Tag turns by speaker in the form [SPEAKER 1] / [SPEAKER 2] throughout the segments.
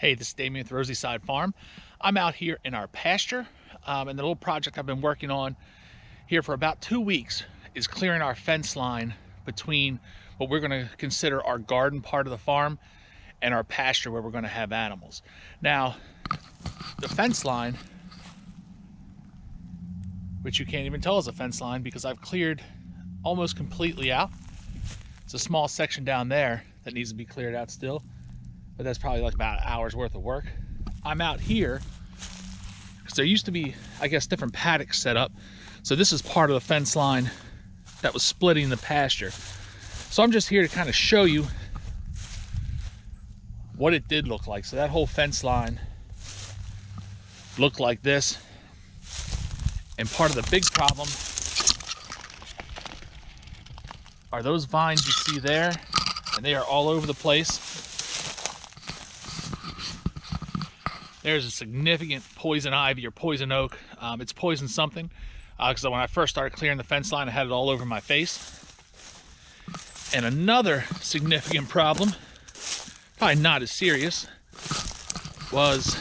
[SPEAKER 1] Hey, this is Damien with Rosy Side Farm. I'm out here in our pasture, and the little project I've been working on here for about 2 weeks is clearing our fence line between what we're going to consider our garden part of the farm and our pasture where we're going to have animals. Now, the fence line, which you can't even tell is a fence line because I've cleared almost completely out. It's a small section down there that needs to be cleared out still, but that's probably like about an hour's worth of work. I'm out here because there used to be, I guess, different paddocks set up. So this is part of the fence line that was splitting the pasture. So I'm just here to kind of show you what it did look like. So that whole fence line looked like this. And part of the big problem are those vines you see there, and they are all over the place. There's a significant poison ivy or poison oak. It's poison something, because when I first started clearing the fence line, I had it all over my face. And another significant problem, probably not as serious, was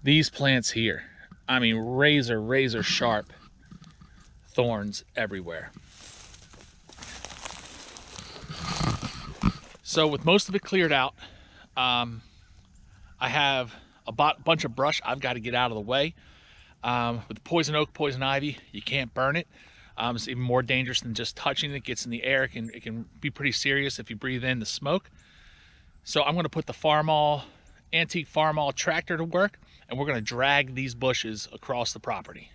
[SPEAKER 1] these plants here. I mean, razor sharp thorns everywhere. So with most of it cleared out, I have a bunch of brush I've got to get out of the way. With the poison oak, poison ivy, you can't burn it. It's even more dangerous than just touching it. It gets in the air. It can be pretty serious if you breathe in the smoke. So I'm going to put the Farmall, antique Farmall tractor to work, and we're going to drag these bushes across the property.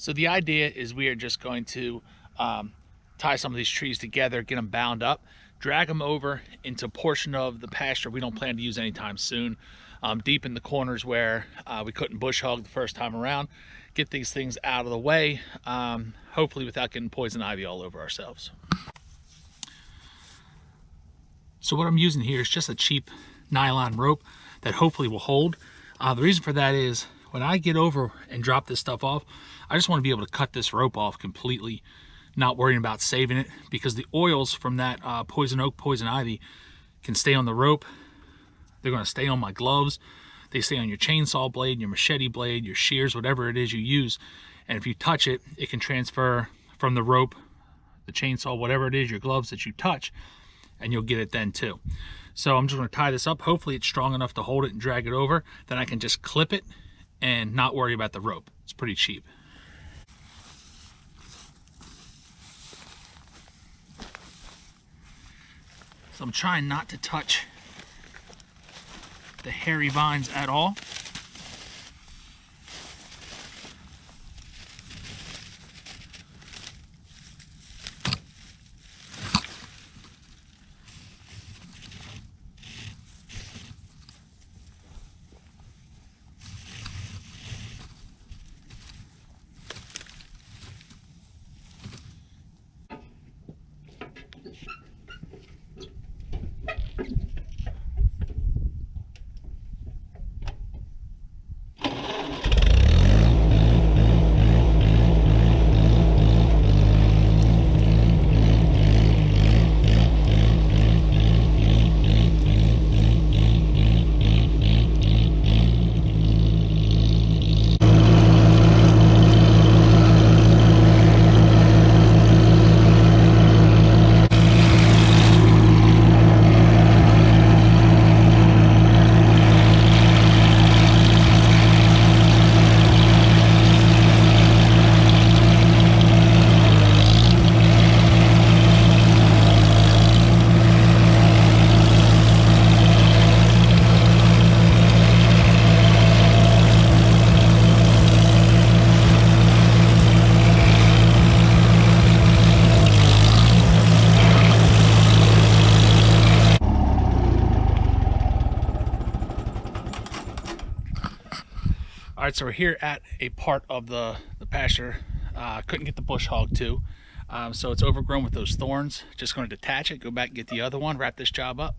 [SPEAKER 1] So the idea is we are just going to tie some of these trees together, get them bound up, drag them over into a portion of the pasture we don't plan to use anytime soon, deep in the corners where we couldn't bush hog the first time around. Get these things out of the way, hopefully without getting poison ivy all over ourselves. So what I'm using here is just a cheap nylon rope that hopefully will hold. The reason for that is when I get over and drop this stuff off, I just want to be able to cut this rope off completely, not worrying about saving it, because the oils from that poison oak, poison ivy can stay on the rope. They're going to stay on my gloves. They stay on your chainsaw blade, your machete blade, your shears, whatever it is you use. And if you touch it, it can transfer from the rope, the chainsaw, whatever it is, your gloves that you touch, and you'll get it then too. So I'm just going to tie this up. Hopefully it's strong enough to hold it and drag it over. Then I can just clip it and not worry about the rope. It's pretty cheap. So I'm trying not to touch the hairy vines at all. right, so we're here at a part of the pasture. Couldn't get the bush hog to, so it's overgrown with those thorns. Just going to detach it, go back and get the other one, wrap this job up.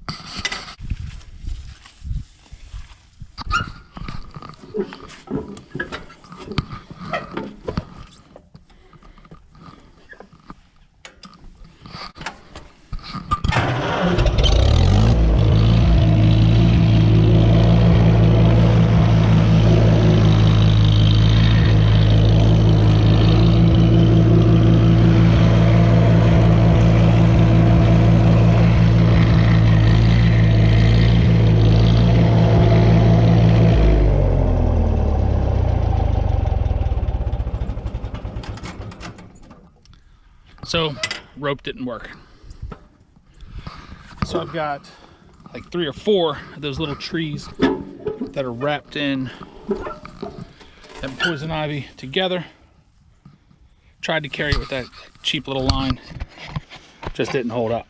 [SPEAKER 1] So rope didn't work. So I've got like 3 or 4 of those little trees that are wrapped in that poison ivy together. Tried to carry it with that cheap little line, just didn't hold up.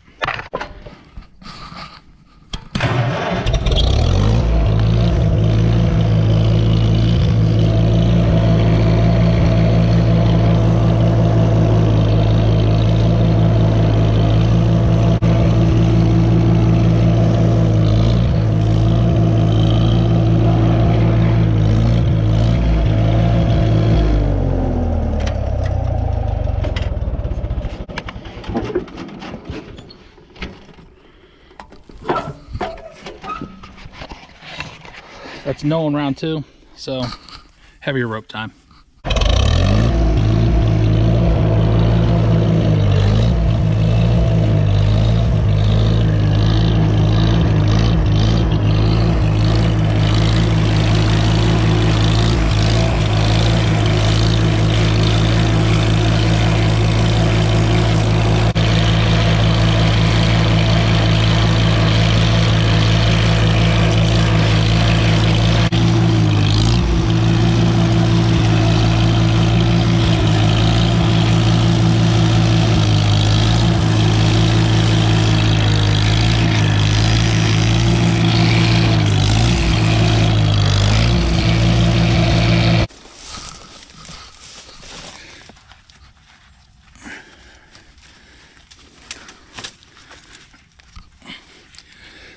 [SPEAKER 1] That's no in round 2, so heavier rope time.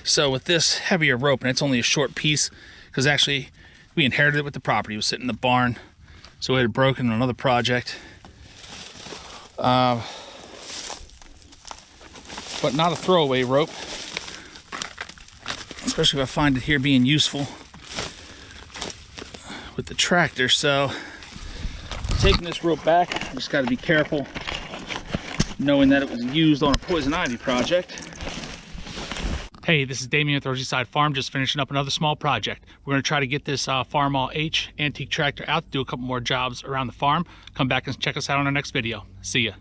[SPEAKER 1] So with this heavier rope, and it's only a short piece, because actually we inherited it with the property. It was sitting in the barn, so it had broken on another project. But not a throwaway rope, especially if I find it here being useful with the tractor. So taking this rope back, I just got to be careful, knowing that it was used on a poison ivy project. Hey, this is Damien with Rosy Side Farm, just finishing up another small project. We're going to try to get this Farmall H antique tractor out to do a couple more jobs around the farm. Come back and check us out on our next video. See ya.